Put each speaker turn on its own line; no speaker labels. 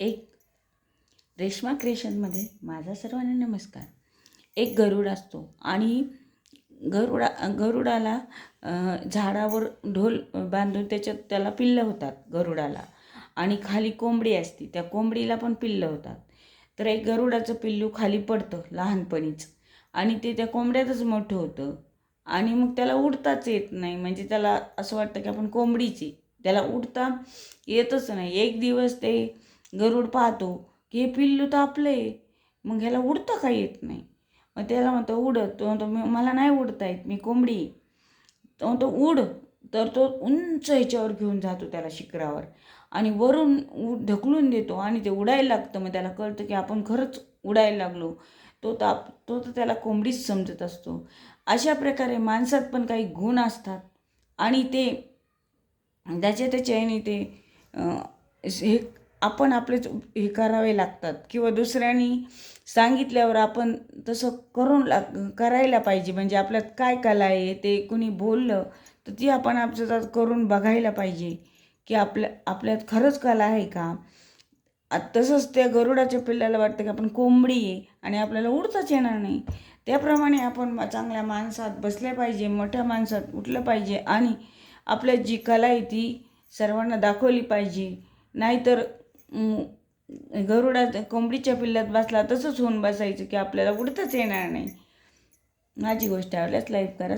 एक रेश्मा क्रिएशनमध्ये माझा सर्वांना नमस्कार. एक गरुड असतो आणि गरुडाला झाडावर ढोल बांधून त्याला पिल्लं होतात गरुडाला, आणि खाली कोंबडी असते, त्या कोंबडीला पण पिल्लं होतात. तर एक गरुडाचं पिल्लू खाली पडतं लहानपणीच, आणि ते त्या कोंबड्यातच मोठं होतं. आणि मग त्याला उडताच येत नाही, म्हणजे त्याला असं वाटतं की आपण कोंबडीची, त्याला उडता येतच नाही. एक दिवस ते गरुड पाहतो की हे पिल्लू तर आपलं आहे, मग ह्याला उडता का येत नाही. मग त्याला म्हणतो उडत, तो म्हणतो मला नाही उडता येत, मी कोंबडी आहे. तो म्हणतो उड. तर तो उंच ह्याच्यावर घेऊन जातो त्याला शिखरावर, आणि वरून ढकलून देतो आणि ते उडायला लागतं. मग त्याला कळतं की आपण खरंच उडायला लागलो. तो तर त्याला कोंबडीच समजत असतो. अशा प्रकारे माणसात पण काही गुण असतात, आणि ते त्याच्या ह्याने ते हे आपण आपलेच हे करावे लागतात, किंवा दुसऱ्यांनी सांगितल्यावर आपण तसं करायला पाहिजे. म्हणजे आपल्यात काय कला आहे ते कुणी बोललं तर ती आपण आपल्यात करून बघायला पाहिजे की आपल्यात खरंच कला आहे का. तसंच त्या गरुडाच्या पिल्लाला वाटतं की आपण कोंबडी आहे आणि आपल्याला उडताच येणार नाही. त्याप्रमाणे आपण चांगल्या माणसात बसल्या पाहिजे, मोठ्या माणसात उठलं पाहिजे, आणि आपल्यात जी कला आहे ती सर्वांना दाखवली पाहिजे. नाहीतर गरुडात कोंबडीच्या पिल्लात बसला तसंच होऊन बसायचं की आपल्याला उडताच येणार नाही. माझी गोष्ट आवडल्यास लाईक करा.